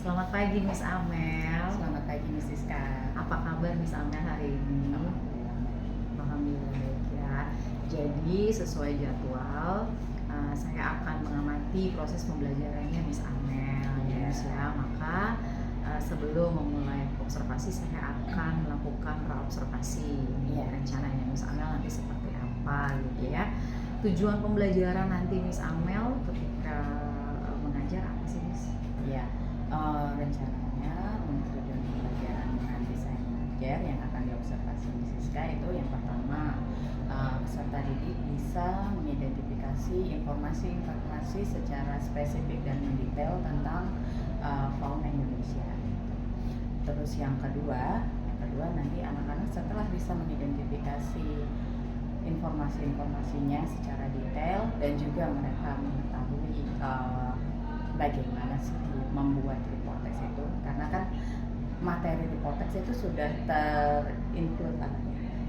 Selamat pagi Miss Amel. Selamat pagi Miss Siska. Apa kabar Miss Amel hari ini? Alhamdulillah. Alhamdulillah baik ya. Jadi sesuai jadwal, saya akan mengamati proses pembelajarannya Miss Amel ya Miss ya. Maka sebelum memulai observasi saya akan melakukan praobservasi. Iya. Rencananya Miss Amel nanti seperti apa gitu ya. Tujuan pembelajaran nanti Miss Amel ketika mengajar apa sih Miss? Ya, rencananya untuk tujuan pembelajaran nanti saya mengajar yang akan diobservasi Miss Siska itu yang pertama, peserta didik bisa mengidentifikasi informasi-informasi secara spesifik dan mendetail tentang fauna Indonesia. Terus yang kedua nanti anak-anak setelah bisa mengidentifikasi informasi-informasinya secara detail dan juga mereka mengetahui bagaimana sih membuat report text itu, karena kan materi report text itu sudah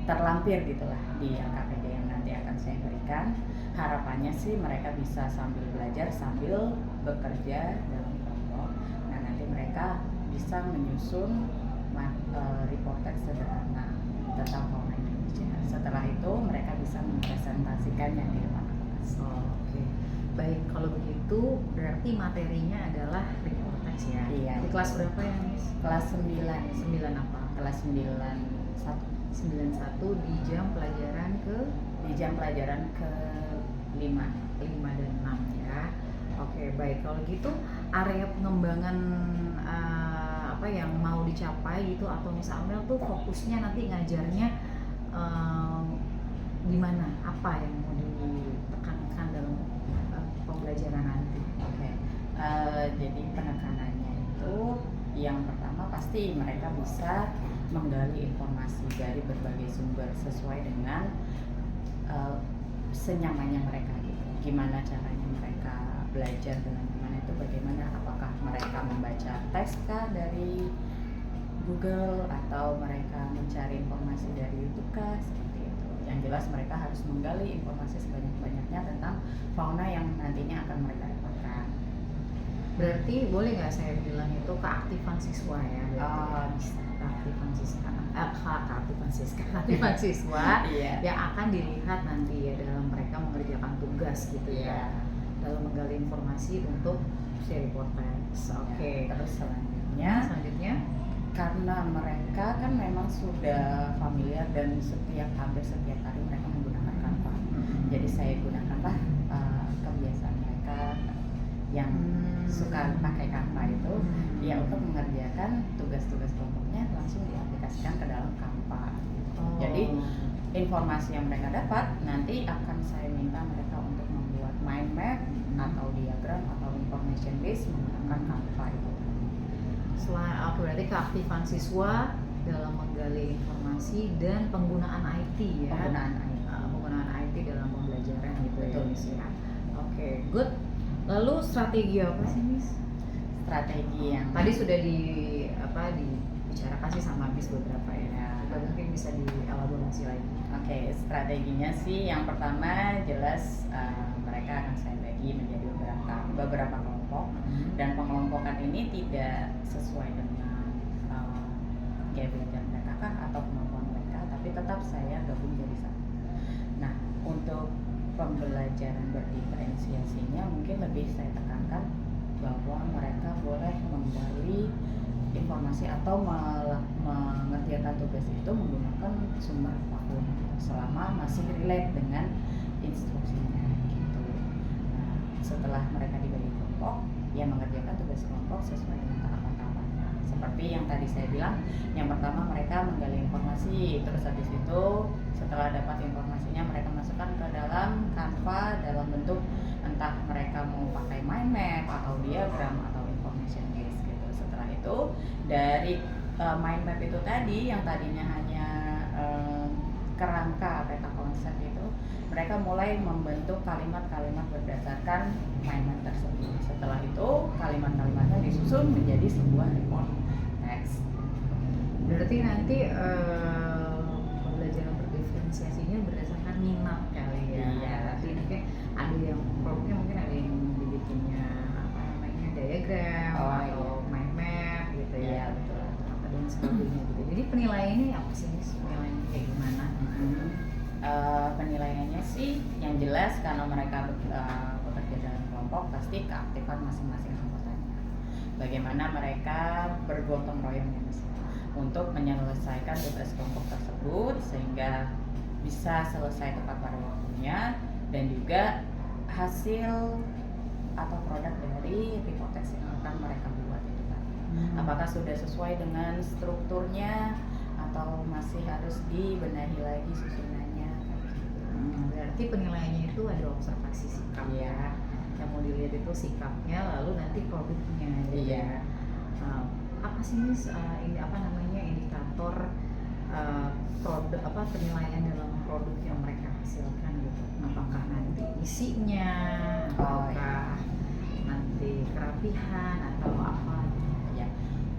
terlampir gitulah di LKPD yang nanti akan saya berikan. Harapannya sih mereka bisa sambil belajar sambil bekerja dalam kelompok. Nah, nanti mereka bisa menyusun report text sederhana tentang fauna Indonesia. Setelah itu mereka bisa mempresentasikannya di depan kelas. Oke. Baik, kalau begitu berarti materinya adalah report text ya. Iya. Di kelas berapa ya, Miss? Kelas 9. 9 apa? Kelas 91. 91 di jam pelajaran ke-5. 5 dan 6 ya. Oke, baik. Kalau gitu area pengembangan apa yang mau dicapai gitu atau Miss Amel tuh fokusnya nanti ngajarnya gimana? Apa yang mau ditekankan dalam pembelajaran nanti? Oke. Jadi penekanannya itu yang pertama pasti mereka bisa menggali informasi dari berbagai sumber sesuai dengan senyamannya mereka gitu. Gimana caranya mereka belajar dengan gimana itu, bagaimana, apakah mereka membaca teks kah dari Google atau mereka mencari informasi dari YouTube kah, seperti itu. Yang jelas mereka harus menggali informasi sebanyak-banyaknya tentang fauna yang nantinya akan mereka dapatkan. Berarti boleh nggak saya bilang itu keaktifan siswa ya? Bisa. Keaktifan siswa Iya. yang akan dilihat nanti ya dalam mereka mengerjakan tugas gitu ya, Iya. dalam menggali informasi untuk si report text. Oke. Terus Selanjutnya karena mereka kan memang sudah familiar dan hampir setiap hari mereka menggunakan Canva. Jadi saya gunakanlah kebiasaan mereka yang suka pakai Canva itu ya untuk mengerjakan tugas-tugas kelompoknya langsung diaplikasikan ke dalam Canva. Jadi informasi yang mereka dapat nanti akan saya minta mereka untuk membuat mind map atau diagram atau information base menggunakan Canva itu. Berarti keaktifan siswa dalam menggali informasi dan penggunaan IT ya. Penggunaan IT dalam pembelajaran gitu. Betul. Ya Miss ya. Oke, good. Lalu strategi apa sih Miss? Strategi yang Tadi sudah dibicarakan sih sama Miss beberapa ya. Mungkin bisa dielaborasi lagi. Oke, strateginya sih yang pertama jelas mereka akan saya bagi menjadi beberapa kelompok dan pengelompokan ini tidak sesuai dengan gaya belajar mereka kah atau kemampuan mereka, tapi tetap saya gabung jadi satu. Nah, untuk pembelajaran berdiferensiasinya mungkin lebih saya tekankan bahwa mereka boleh menggali informasi atau mengerjakan tugas itu menggunakan sumber apapun selama masih relate dengan instruksinya gitu. Nah, setelah mereka dibagi kelompok, ya mengerjakan tugas kelompok sesuai dengan tahapan-tahapannya. Seperti yang tadi saya bilang, yang pertama mereka menggali informasi, terus habis itu setelah dapat informasinya mereka masukkan ke dalam Canva dalam bentuk entah mereka mau pakai mind map atau diagram atau information base gitu. Setelah itu dari mind map itu tadi yang tadinya hanya kerangka peta konsep itu, mereka mulai membentuk kalimat-kalimat berdasarkan mind map tersebut. Setelah itu kalimat-kalimatnya disusun menjadi sebuah report text. Berarti nanti pembelajaran berdiferensiasinya berdasarkan minat kali ya. Iya. Nanti mungkin ada yang kelompoknya mungkin ada yang dibikinnya apa namanya diagram atau mind map sebagainya gitu. Jadi penilaiannya apa sih Miss? Penilaiannya kayak gimana? Penilaiannya sih yang jelas karena mereka bekerja dalam kelompok pasti keaktifan masing-masing anggotanya. Bagaimana mereka bergotong royong ya Miss, untuk menyelesaikan tugas kelompok tersebut sehingga bisa selesai tepat pada waktunya, dan juga hasil atau produk dari Reportex yang akan mereka buat itu kan. Apakah sudah sesuai dengan strukturnya atau masih harus dibenahi lagi susunannya? Berarti penilaiannya itu ada observasi sikap ya. Yang mau dilihat itu sikapnya, lalu nanti produknya gitu. Iya. Apa sih Miss ini apa namanya indikator produk apa penilaian dalam produk yang mereka hasilkan gitu? Apakah nanti isinya, apakah nanti kerapihan atau apa? Ya,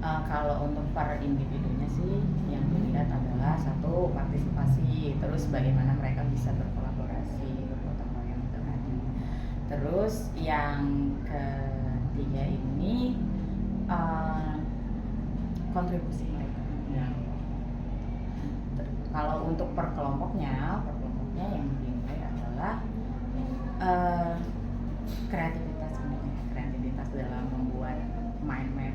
kalau untuk per individunya sih yang dilihat adalah satu partisipasi, terus bagaimana mereka bisa berkolaborasi, bergotong royong itu tadi. Terus yang ketiga ini kontribusi mereka. Kalau untuk per kelompoknya yang dinilai adalah kreativitas dalam membuat mind map,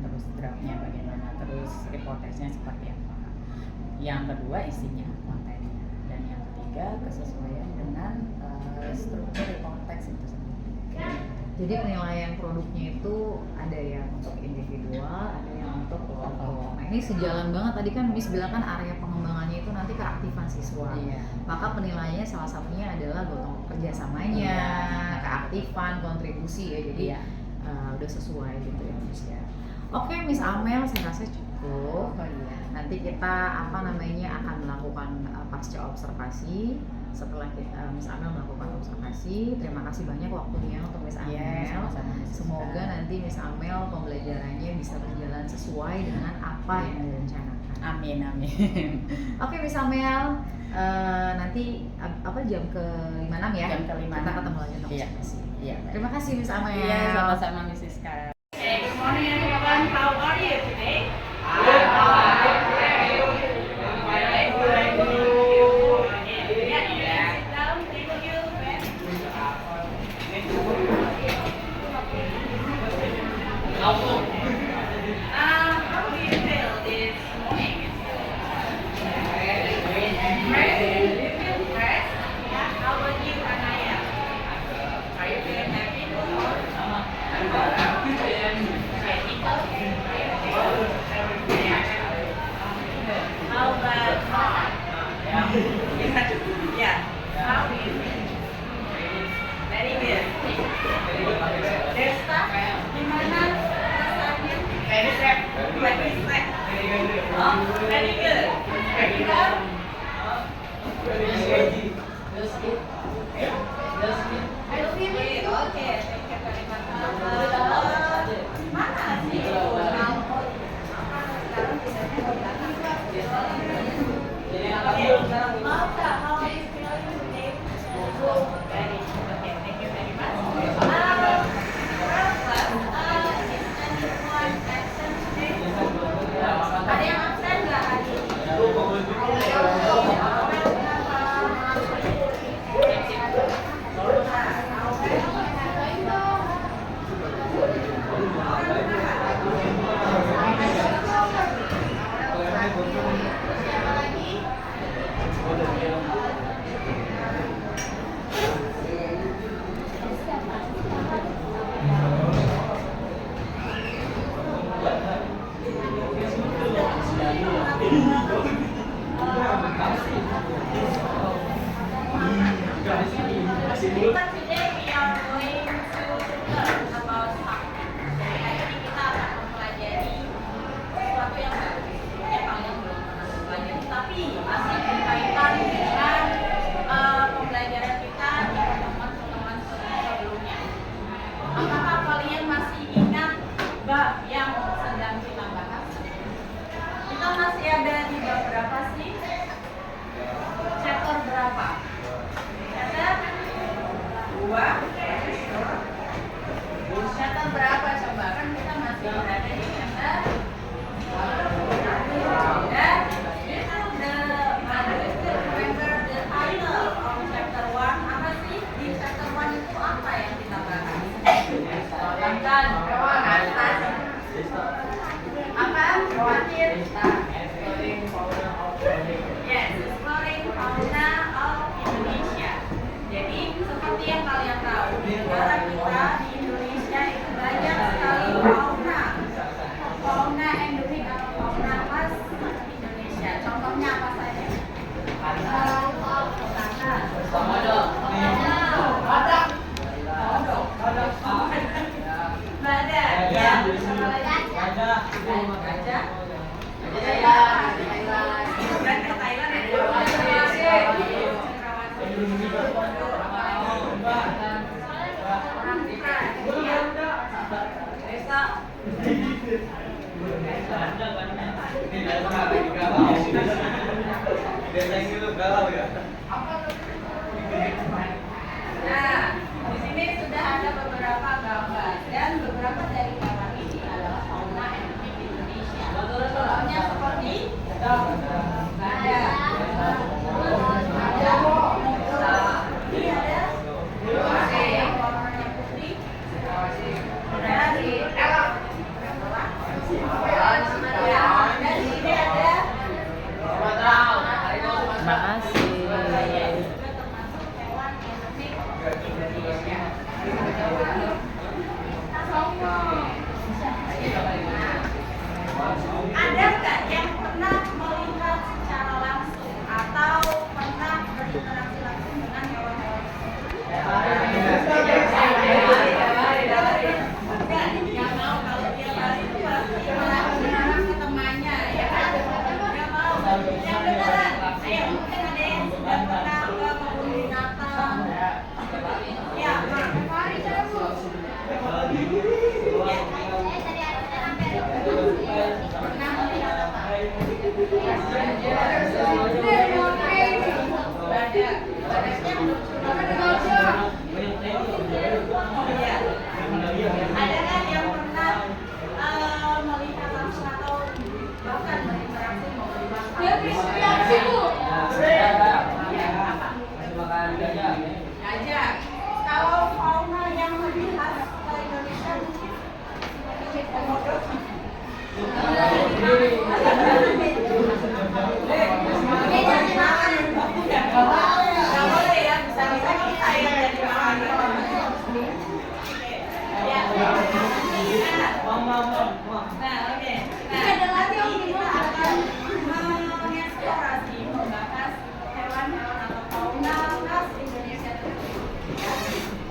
terus draftnya bagaimana, terus reportnya seperti apa. Yang kedua isinya, kontennya, dan yang ketiga kesesuaian dengan struktur reportex itu sendiri. Jadi penilaian produknya itu ada yang untuk individual, ada yang untuk kelompok. Nah ini sejalan banget, tadi kan Miss bilang kan area pengembangannya itu nanti keaktifan siswa. Iya. Maka penilaiannya salah satunya adalah gotong kerjasamanya, keaktifan, kontribusi ya. Jadi udah sesuai gitu ya Miss ya. Oke Miss Amel, saya rasa cukup. Nanti kita akan melakukan pasca observasi. Setelah Miss Amel melakukan observasi, terima kasih banyak waktunya untuk Miss Amel. Semoga nanti Miss Amel pembelajarannya bisa berjalan sesuai dengan apa yang direncanakan. Amin. Oke Miss Amel, nanti jam ke-5 ya? Jam ke-5 kita ketemu lagi untuk observasi. Iya. Terima kasih Miss Amel. Iya, sama-sama Miss Siska. Hey, good morning everyone. How are you today? How do you feel this morning? Fresh? You feel fresh? Yeah. How about you, Anaya? Are you feeling happy? How about Mom? Yeah. How do you feel? Very good. Desta, gimana perasaannya? Very sad. Oh, very good. Gimana? Okay, thank you very much. Mana sih? Malta, how are you feeling today? Very good. Okay, thank you very much. Anyone absent today? Ada yang absen nggak hari ini? But today we are going to learn about art. Jadi hari ini kita akan mempelajari sesuatu yang baru, yang kalian belum pernah pelajari, tapi masih berkaitan dengan pembelajaran kita di pertemuan-pertemuan sebelumnya. Apakah kalian masih ingat bab yang sedang kita bahas? Kita masih ada di bab berapa sih? Chapter berapa? Chapter 2. Chapter berapa coba? Kan kita masih berada di chapter bukan atas. Apa? Khawatir? Yes, exploring fauna of Indonesia. Jadi seperti yang kalian tahu, di negara kita di Indonesia itu banyak sekali fauna endemik atau fauna khas Indonesia. Contohnya apa saja? Badak, ya. Sama lagi? Gajah. Dan ke Thailand ya. Nah, di sini sudah ada beberapa gambar dan beberapa dari gambar ini adalah fauna endemik Indonesia. Contohnya seperti badak. Ini ada yang warnanya putih. Dan di sini ada Terima kasih. Ada nggak yang pernah melihat secara langsung atau pernah berinteraksi langsung dengan hewan-hewan? Nggak mau, kalau dia lari itu pasti mengarah ke temannya, ya kan? Nggak mau. Yang beneran, ayo mungkin ada yang sudah pernah ke kebun binatang. Ya, pernah melihat apa? Badaknya iya. Ada kan yang pernah melihat langsung atau bahkan berinteraksi mau gajah. Kalau fauna yang lebih khas ke Indonesia mungkin komodo. Nggak boleh ya, bisa-bisa kita yang jadi makanan. Ya. Nah, oke. Nah, nanti kita akan mengeksplorasi, membahas hewan-hewan atau fauna khas Indonesia tersebut.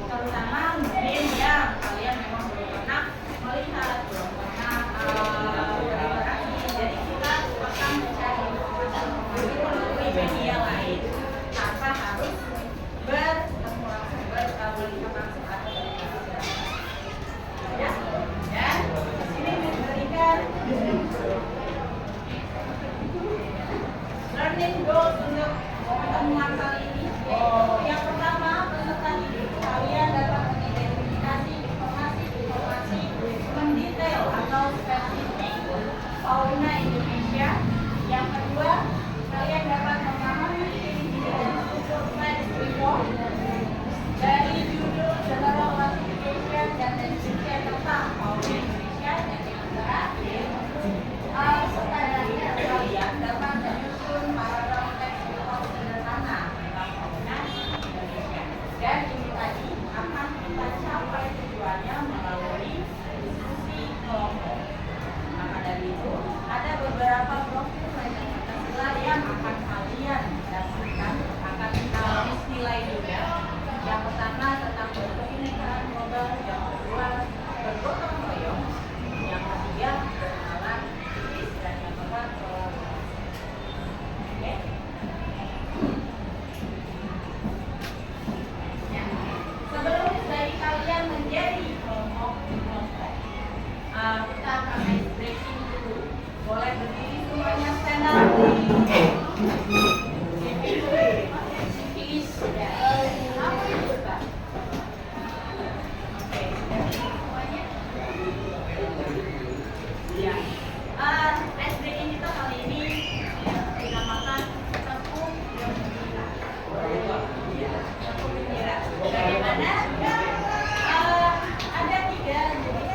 Terutama mungkin yang kalian memang belum pernah melihat, belum pernah berinteraksi. Jadi kita akan mencari informasi melalui media lain tanpa harus bertemu langsung, melihat langsung atau berinteraksi. Ya, dan di sini memberikan learning goals untuk pertemuan kali ini. Yang pertama, peserta didik kalian dapat mengidentifikasi informasi mendetail atau spesifik fauna Indonesia. Yang kedua, kalian dapat memahami ciri-ciri dan struktur plant report dari judul general classification dan description tentang fauna Indonesia. Dan yang terakhir, peserta didik kalian dapat menyusun paragraf teks report sederhana tentang fauna Indonesia. Dan ini tadi akan kita capai tujuannya melalui diskusi kelompok. Maka dari itu, ada beberapa profil pelajar Pancasila yang akan kalian dapatkan, akan kita list nilai juga. Yang pertama tentang kebinekaan global, yang kedua bergotong royong, yang ketiga berkenalan kritis, dan yang keempat kolaborasi. Oke? Ya. Sebelum dari kalian menjadi kelompok, kita akan ice breaking dulu. Boleh berdiri semuanya, stand up. Civis sudah. Apa itu, Pak? Oke, sudah semuanya. Ya. Ice breaking kita kali ini dinamakan tepung gembira. Tepung gembira. Bagaimana? Ada 3 jenis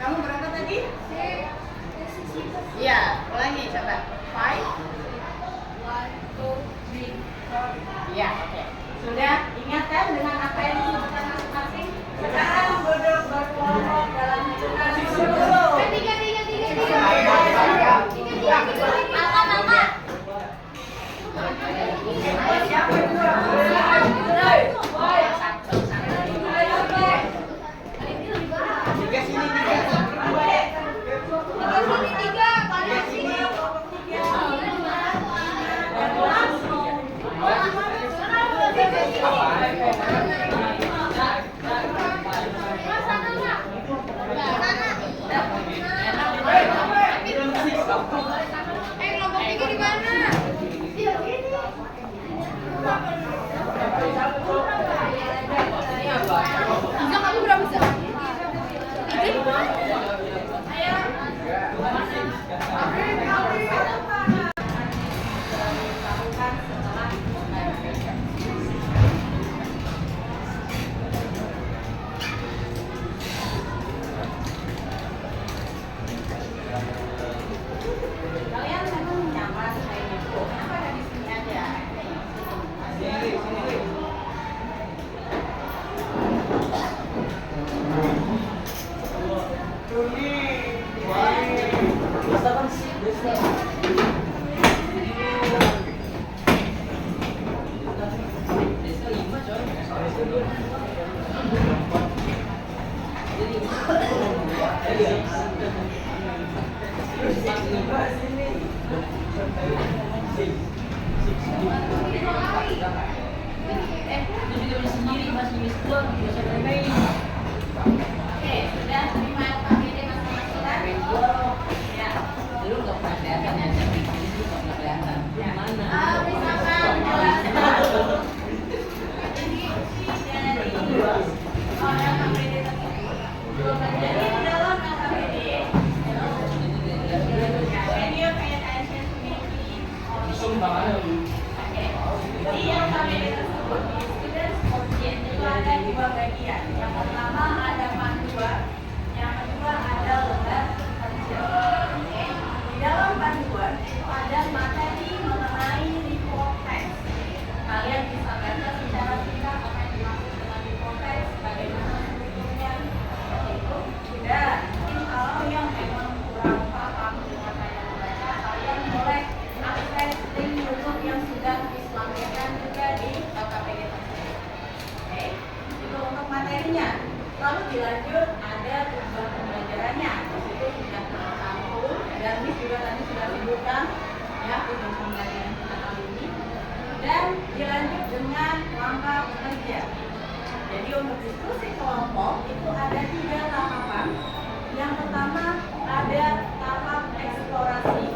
Kamu berapa tadi? Iya, ulangi coba. 5. Iya, oke. Sudah ingat kan dengan apa yang disebutkan masing-masing? Sekarang duduk berkelompok dalam hitungan 10. Siapa yang kalian memang nyaman kayak gitu? Kenapa ada di sini aja? Oke, sudah terima KBD masing-masing kan? Ya. Lu nggak pernah kelihatan ya, tapi di sini juga nggak kelihatan. Mana? Misalkan jelaskan orang KBD tersebut. Jadi di dalam KBD, can you pay attention to me, please? Oke. Jadi yang KBD tersebut di student object itu ada 2 bagian. Yang pertama ada panduan, yang kedua ada lembar kerja. Oke. Di dalam panduan itu ada materi mengenai report text. Kalian bisa baca secara singkat apa yang dimaksud dengan report text, bagaimana strukturnya, seperti itu. Dan mungkin kalau yang memang kurang paham dengan apa yang dibaca, kalian boleh akses link YouTube yang sudah diselampiaskan juga di KPD tersebut. Oke, itu untuk materinya. Lalu dilanjut ada tujuan pembelajarannya. Di situ sudah tercantum dan Miss juga tadi sudah sebutkan ya tujuan pembelajaran kita kali ini. Dan dilanjut dengan langkah kerja. Jadi untuk diskusi kelompok itu ada 3 tahapan. Yang pertama ada tahap eksplorasi,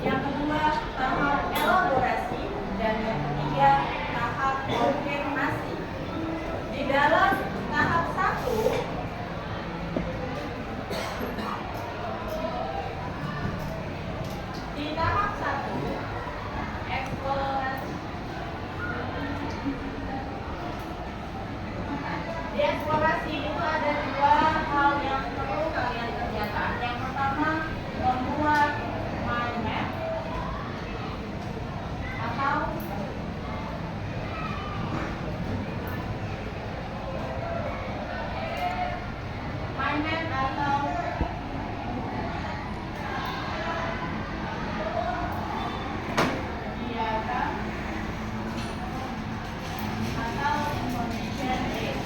yang kedua tahap elaborasi, dan yang ketiga tahap konfirmasi. Di dalam tahap 1 eksplorasi. Di eksplorasi itu ada 2 hal yang perlu kalian kerjakan. Yang pertama membuat mind map atau diagram atau information base.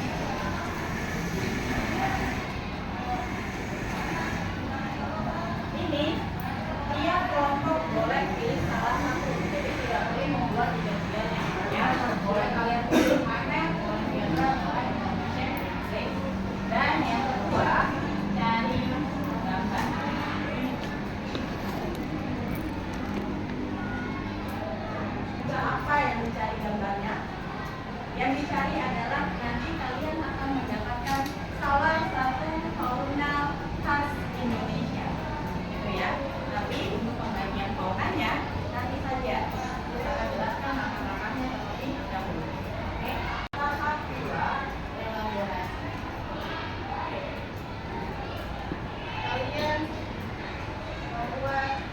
Ini tiap kelompok boleh pilih salah satu, jadi tidak boleh membuat tiga-tiganya. Ya, boleh kalian pilih mind map, boleh diagram, boleh information base. Dan yang kedua, cari gambar. Bisa apa yang mencari gambar? Yang dicari adalah nanti kalian akan mendapatkan salah satu fauna khas Indonesia, gitu ya. Tapi untuk pembagian faunanya nanti saja kita akan jelaskan langkah-langkahnya terlebih dahulu. Oke, tahap 2 elaborasi. Kalian membuat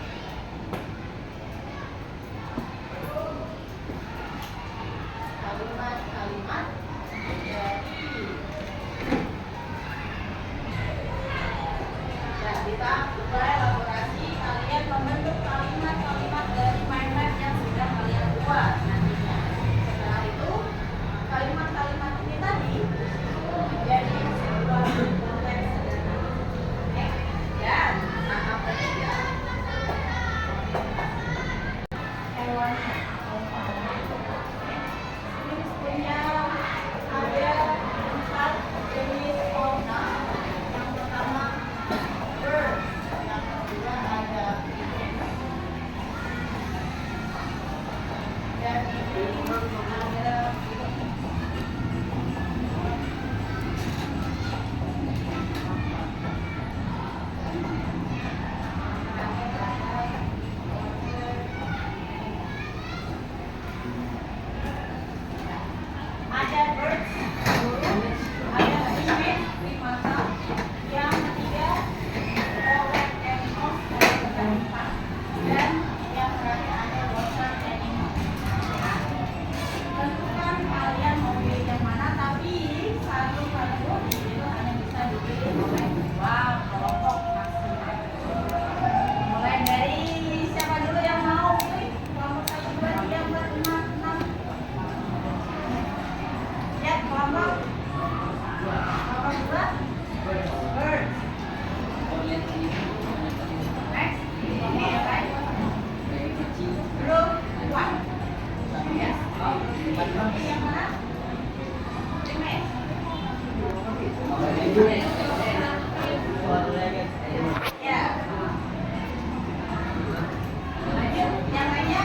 kalimat-kalimat dari di tahap 2 elaborasi kalian membentuk kalimat-kalimat dari mind map yang sudah kalian buat nantinya. Setelah itu kalimat-kalimat ini tadi disusun menjadi sebuah konteks sederhana. Oke? Dan tahap ketiga hewannya atau fauna. Ini punya ada 4 jenis fauna. Yang pertama birds, yang kedua ada pigeons, dan ini ada birds, burung, ada pigeon, primata, yang ketiga rat animals, ada keempat, dan yang terakhir ada water animals. Nah, tentukan kalian mau pilih yang mana, tapi satu-satu itu hanya bisa dipilih oleh 2 kelompok maksimal. Mulai dari siapa dulu yang mau pilih? Kelompok 1, 2, 3, 4, 5, 6. Ya, kelompok 2 birds. Next, ini right? Group 1. Yes. Ini yang mana? Primates. Ya. Lanjut, yang lainnya.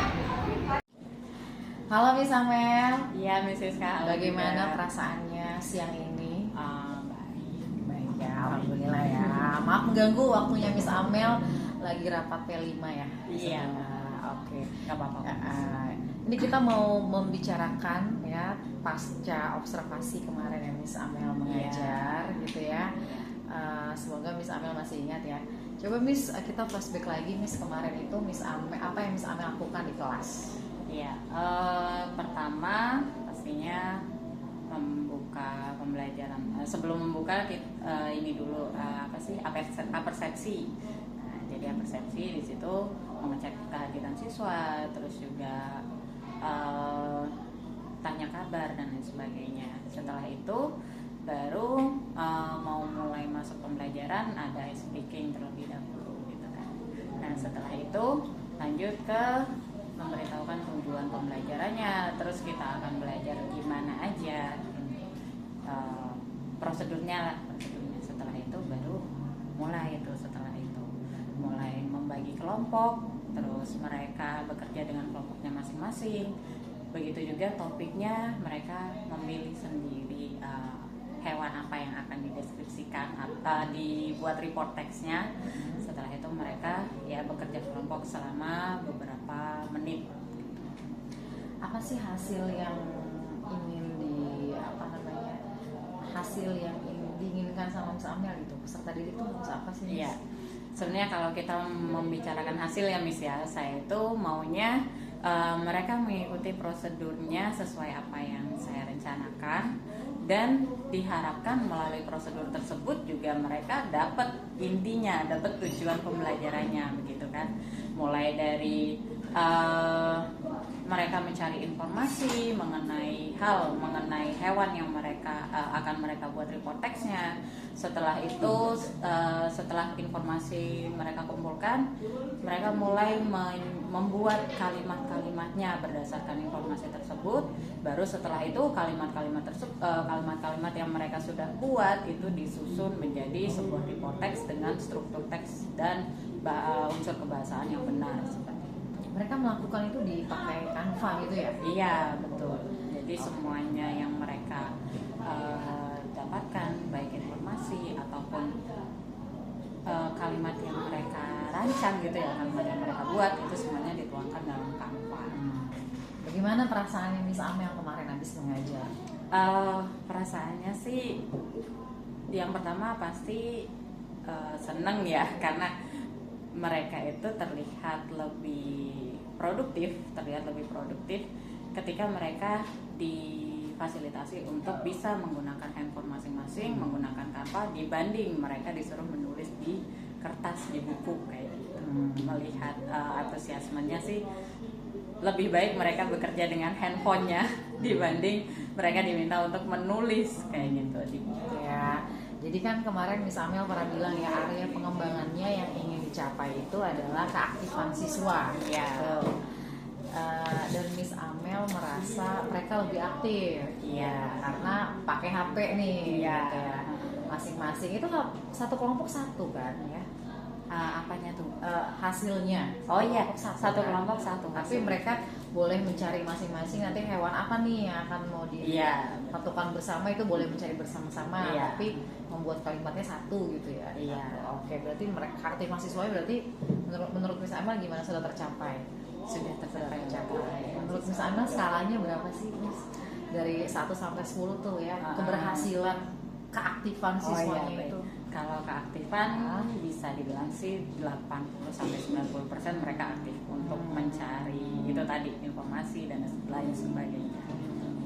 Halo Miss Amel, Iya, Mrs. Kak. bagaimana perasaannya siang ini? Baik. Baik ya, alhamdulillah ya. Maaf mengganggu waktunya Miss Amel, lagi rapat P5 ya. Iya. Oke. Gak apa-apa. Ini kita mau membicarakan ya pasca observasi kemarin ya Miss Amel mengajar gitu ya. Semoga Miss Amel masih ingat ya. Coba Miss, kita flashback lagi Miss, kemarin itu Miss Amel, apa yang Miss Amel lakukan di kelas? Iya, pertama pastinya membuka pembelajaran. Sebelum membuka ini dulu apa sih apersepsi. Nah, jadi apersepsi di situ mengecek kehadiran siswa, terus juga tanya kabar dan lain sebagainya. Setelah itu baru mau mulai masuk pembelajaran, ada speaking terlebih dahulu gitu kan. Nah setelah itu lanjut ke memberitahukan tujuan pembelajarannya, terus kita akan belajar gimana aja prosedurnya. Setelah itu baru mulai mulai membagi kelompok, terus mereka bekerja dengan kelompoknya masing-masing. Begitu juga topiknya, mereka memilih sendiri hewan apa yang akan dideskripsikan atau dibuat report text-nya. Setelah itu mereka ya bekerja kelompok selama beberapa menit. Apa sih hasil yang ingin hasil yang diinginkan sama Miss Amel gitu? Peserta didik itu harus apa sih Miss? Iya. Sebenarnya kalau kita membicarakan hasil ya Miss ya, saya itu maunya mereka mengikuti prosedurnya sesuai apa yang saya rencanakan, dan diharapkan melalui prosedur tersebut juga mereka dapat intinya, dapat tujuan pembelajarannya begitu kan. Mulai dari mereka mencari informasi mengenai hewan yang mereka akan mereka buat report text-nya. Setelah itu setelah informasi mereka kumpulkan, mereka mulai membuat kalimat-kalimatnya berdasarkan informasi tersebut. Baru setelah itu kalimat-kalimat yang mereka sudah buat itu disusun menjadi sebuah report text dengan struktur teks dan unsur kebahasaan yang benar seperti itu. Mereka melakukan itu dipakai Canva gitu ya? Iya betul. Jadi semuanya yang rancang gitu ya, kampanye yang mereka buat itu semuanya dituangkan dalam Canva. Bagaimana perasaannya Miss Amel kemarin habis mengajar? Perasaannya sih yang pertama pasti seneng ya, karena mereka itu terlihat lebih produktif ketika mereka difasilitasi untuk bisa menggunakan handphone masing-masing, menggunakan Canva dibanding mereka disuruh menulis di kertas, di buku kayak gitu. Melihat antusiasmenya sih lebih baik mereka bekerja dengan handphonenya dibanding mereka diminta untuk menulis kayak gitu di buku. Ya, jadi kan kemarin Miss Amel pernah bilang ya, area pengembangannya yang ingin dicapai itu adalah keaktifan siswa. Ya. Dan Miss Amel merasa mereka lebih aktif. Iya. Karena pakai HP nih. Iya. Gitu ya. Masing-masing itu satu kelompok satu kan ya. Apanya tuh? Hasilnya. Oh iya, kan? satu kelompok satu. Tapi mereka boleh mencari masing-masing nanti hewan apa nih yang akan mau disatukan bersama, itu boleh mencari bersama-sama. Iya. Tapi membuat kalimatnya satu gitu ya. Iya. Oke, berarti mereka aktif mahasiswanya berarti menurut Miss Amel gimana, sudah tercapai? Sudah tercapai. Menurut Miss Amel skalanya berapa sih Miss? Dari 1 sampai 10 tuh ya, keberhasilan keaktifan siswanya itu. Kalau keaktifan bisa dibilang sih 80-90% mereka aktif untuk mencari itu tadi informasi dan lain sebagainya.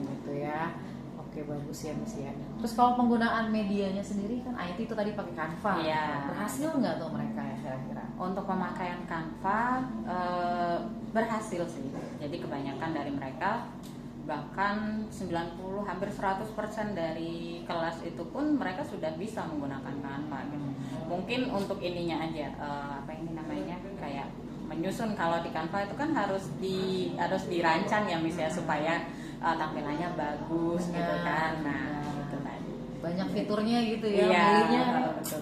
Gitu ya. Oke, bagus ya Miss ya. Terus kalau penggunaan medianya sendiri kan IT itu tadi pakai Canva. Iya. Berhasil nggak tuh mereka ya kira-kira? Untuk pemakaian Canva berhasil sih. Jadi kebanyakan dari mereka, bahkan 90 hampir 100% dari kelas itu pun mereka sudah bisa menggunakan Canva gitu. Mungkin untuk ininya aja kayak menyusun. Kalau di Canva itu kan harus dirancang ya Miss ya, supaya tampilannya bagus gitu kan. Nah, itu tadi. Banyak fiturnya gitu ya. Iya, Milihnya betul.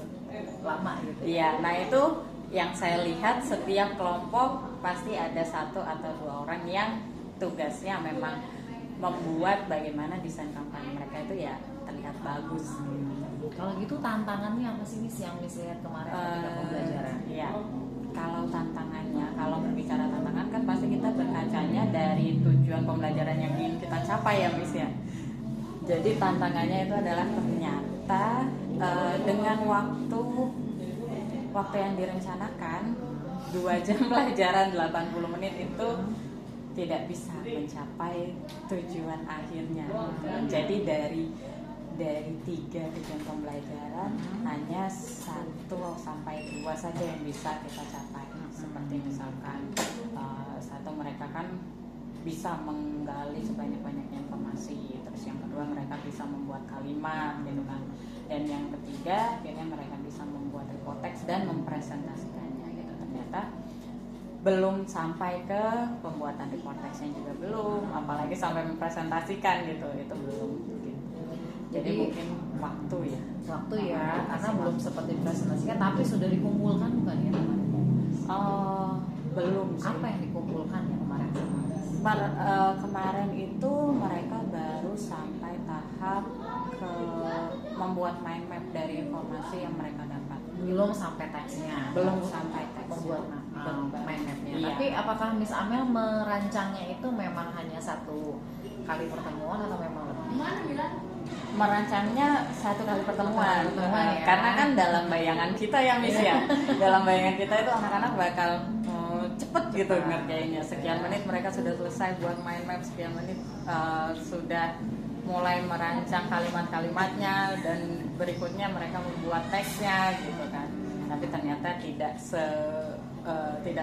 lama gitu. Iya, nah itu yang saya lihat setiap kelompok pasti ada 1 atau 2 orang yang tugasnya memang membuat bagaimana desain kampanye mereka itu ya terlihat bagus. Kalau gitu tantangannya apa sih Miss yang Miss lihat kemarin ketika pembelajaran? Iya. Kalau tantangannya, kalau berbicara tantangan kan pasti kita berkacanya dari tujuan pembelajaran yang ingin kita capai ya Miss ya. Jadi tantangannya itu adalah ternyata dengan waktu yang direncanakan 2 jam pelajaran 80 menit itu tidak bisa mencapai tujuan akhirnya. Jadi dari 3 tujuan pembelajaran hanya 1 sampai 2 saja yang bisa kita capai. Seperti misalkan 1 mereka kan bisa menggali sebanyak-banyaknya informasi, terus yang kedua mereka bisa membuat kalimat gitu kan, dan yang ketiga akhirnya mereka bisa membuat report text dan mempresentasikannya gitu. Ternyata belum sampai ke pembuatan report text-nya juga belum, apalagi sampai mempresentasikan gitu, itu belum gitu. Jadi mungkin waktu ya karena belum sempat dipresentasikan, tapi sudah dikumpulkan bukan ya kemarin? Belum sih. Apa yang dikumpulkan ya kemarin? Kemarin itu mereka baru sampai tahap ke membuat mind map dari informasi yang mereka dapat. Belum sampai teksnya. Belum sampai teks. Membuat mind mapnya. Iya. Tapi apakah Miss Amel merancangnya itu memang hanya 1 kali pertemuan atau memang lebih? Merancangnya 1 kali pertemuan ya. Karena kan dalam bayangan kita ya Miss ya, dalam bayangan kita itu anak-anak bakal cepet gitu ngerjainnya. Sekian menit mereka sudah selesai buat mind map, sekian menit sudah mulai merancang kalimat-kalimatnya, dan berikutnya mereka membuat teksnya gitu kan. Tapi ternyata tidak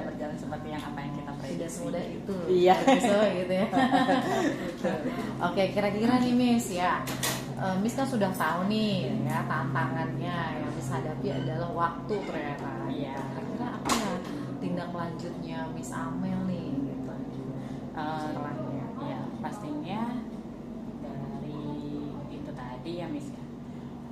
berjalan seperti yang apa yang kita prediksi. Tidak semudah itu. Iya. Gitu ya. Oke, kira-kira nih Miss ya, Miss kan sudah tahu nih ya tantangannya yang Miss hadapi adalah waktu ternyata. Iya. Kira-kira apa ya tindak lanjutnya Miss Amel nih gitu setelahnya? Ya pastinya dari itu tadi ya Miss ya,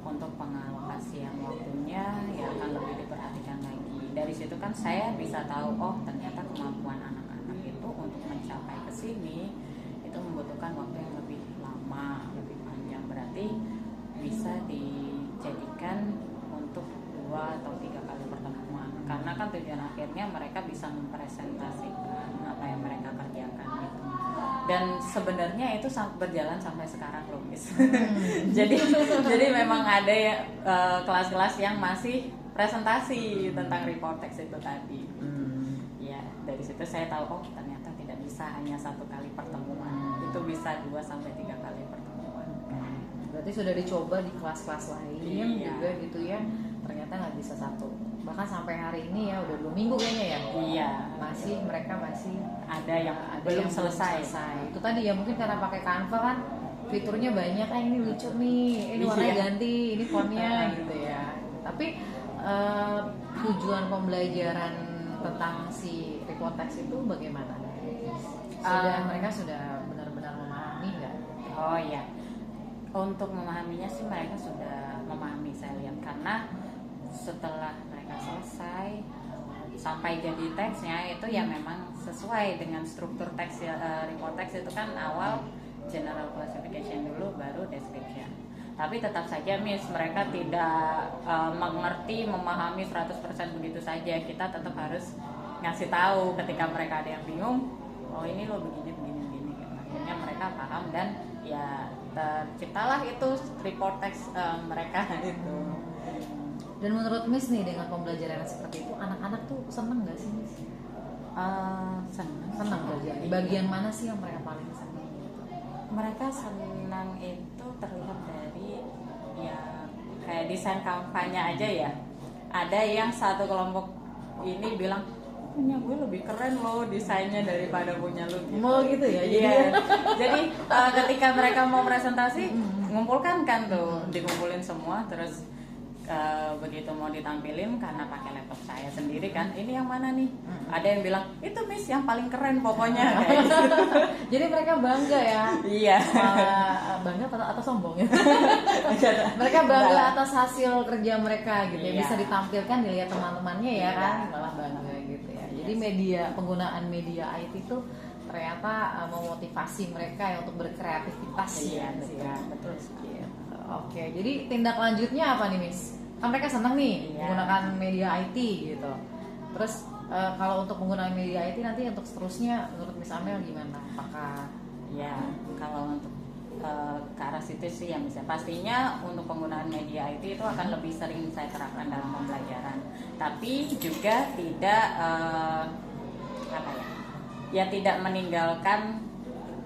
untuk pengalokasian waktunya ya akan lebih diperhatikan lagi. Dari situ kan saya bisa tahu, oh ternyata kemampuan anak-anak itu untuk mencapai ke sini itu membutuhkan waktu yang lebih lama, lebih panjang. Berarti bisa dijadikan untuk 2 atau 3 kali pertemuan. Karena kan tujuan akhirnya mereka bisa mempresentasikan apa yang mereka kerjakan gitu. Dan sebenarnya itu berjalan sampai sekarang loh, Miss. jadi memang ada ya kelas-kelas yang masih presentasi tentang report text itu tadi. Ya, dari situ saya tahu ternyata tidak bisa hanya 1 kali pertemuan. Itu bisa 2 sampai 3 kali pertemuan. Berarti sudah dicoba di kelas-kelas lain juga gitu ya. Ternyata nggak bisa 1. Bahkan sampai hari ini ya udah 2 minggu kayaknya ya. Iya. Mereka masih ada yang belum selesai. Itu tadi ya mungkin karena pakai Canva kan fiturnya banyak. Ini lucu nih, ini warnanya ganti, ini fontnya gitu ya. Tapi tujuan pembelajaran tentang si report text itu bagaimana? Mereka sudah benar-benar memahami nggak? Oh iya. Untuk memahaminya sih mereka sudah memahami, saya lihat, karena setelah mereka selesai sampai jadi teksnya itu ya memang sesuai dengan struktur teks report text itu kan awal general classification dulu baru description. Tapi tetap saja Miss, mereka tidak mengerti, memahami 100% begitu saja. Kita tetap harus ngasih tahu ketika mereka ada yang bingung, oh ini lo begini. Akhirnya mereka paham dan ya terciptalah itu report text mereka itu. Dan menurut Miss nih dengan pembelajaran seperti itu, anak-anak tuh seneng nggak sih Miss? Seneng belajar. Di bagian mana sih yang mereka paling seneng? Mereka senang itu terlihat dari ya kayak desain kampanye aja ya. Ada yang satu kelompok ini bilang punya gue lebih keren loh desainnya daripada punya lu gitu. Mau gitu ya? Jadi ketika mereka mau presentasi ngumpulkan kan tuh, dikumpulin semua terus begitu mau ditampilin karena pakai laptop saya sendiri kan, ini yang mana nih? Ada yang bilang itu Miss yang paling keren pokoknya. Kayak gitu. Jadi mereka bangga ya? Iya. Bangga atau sombong ya? Mereka bangga atas hasil kerja mereka gitu ya, bisa ditampilkan dilihat teman-temannya ya kan, malah bangga gitu ya. Jadi penggunaan media IT itu ternyata memotivasi mereka ya untuk berkreativitas. Betul. Oke, jadi tindak lanjutnya apa nih Miss? Kan mereka senang nih menggunakan media IT gitu. Terus kalau untuk penggunaan media IT nanti untuk seterusnya menurut Miss Amel gimana? Apakah kalau untuk ke arah situ sih yang bisa, pastinya untuk penggunaan media IT itu akan lebih sering saya terapkan dalam pembelajaran. Tapi juga tidak tidak meninggalkan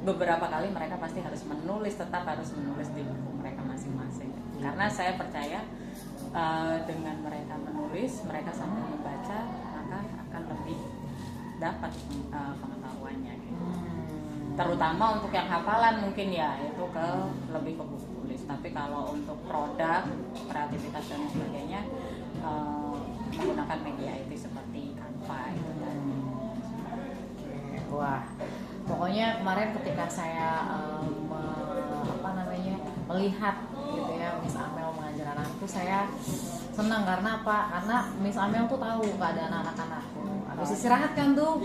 beberapa kali mereka pasti harus menulis, tetap harus menulis di buku mereka masing-masing. Karena saya percaya dengan mereka menulis, mereka sambil membaca, maka akan lebih dapat pengetahuannya. Gitu. Terutama untuk yang hafalan mungkin ya itu lebih ke buku tulis. Tapi kalau untuk produk, kreativitas dan sebagainya menggunakan media IT seperti Canva itu tadi. Wah, pokoknya kemarin ketika saya melihat gitu ya Miss Amel mengajar anakku, saya senang karena apa? Karena Miss Amel tuh tahu keadaan anak-anakku. Habis istirahat kan tuh,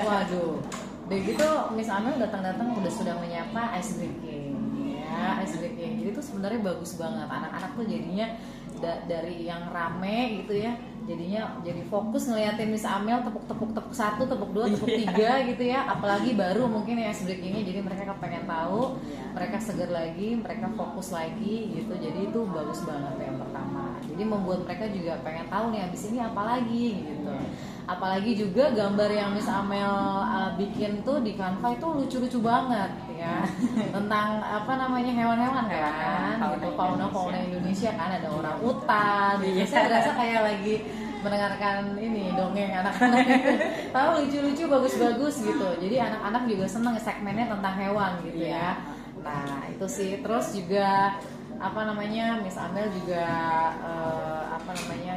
waduh. Begitu Miss Amel datang-datang sudah menyapa ice breaking, ya ice breaking. Jadi tuh sebenarnya bagus banget. Anak-anak tuh jadinya dari yang rame gitu ya, jadinya jadi fokus ngeliatin Miss Amel tepuk 1, tepuk 2, tepuk 3 gitu ya. Apalagi baru mungkin ya ice breakingnya, jadi mereka pengen tahu, mereka segar lagi, mereka fokus lagi gitu. Jadi itu bagus banget yang pertama. Jadi membuat mereka juga pengen tahu nih abis ini apa lagi gitu. Apalagi juga gambar yang Miss Amel bikin tuh di Canva itu lucu-lucu banget ya. Tentang hewan-hewan kan gitu, fauna Indonesia kan, ada orang utan gitu. Saya berasa kayak lagi mendengarkan ini dongeng anak-anak gitu. Tahu lucu-lucu, bagus-bagus gitu. Jadi anak-anak juga seneng segmennya tentang hewan gitu ya. Nah itu sih. Terus juga Miss Amel juga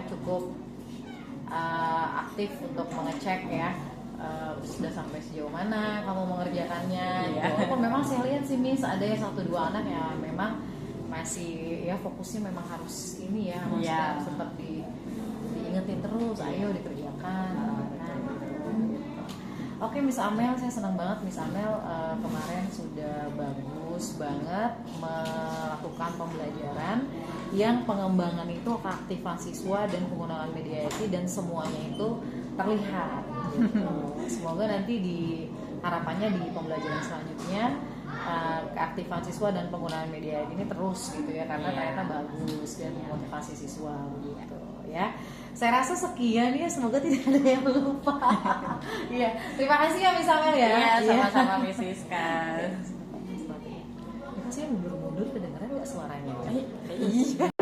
cukup aktif untuk mengecek ya sudah sampai sejauh mana kamu mengerjakannya. Walaupun memang saya lihat sih Miss ada 1-2 anak yang memang masih ya fokusnya memang harus ini ya, harus tetap diingetin terus, ayo dikerjakan. Oke Miss Amel, saya senang banget Miss Amel kemarin sudah bagus banget melakukan pembelajaran yang pengembangan itu keaktifan siswa dan penggunaan media IT dan semuanya itu terlihat gitu. Semoga nanti harapannya di pembelajaran selanjutnya keaktifan siswa dan penggunaan media ini terus gitu ya, karena ternyata bagus dan memotivasi siswa gitu ya. Saya rasa sekian ya, semoga tidak ada yang lupa. Iya, terima kasih ya Miss Amel ya. Iya, sama-sama Miss Siska. Saya mundur-mundur kedengeran nggak suaranya? Iya.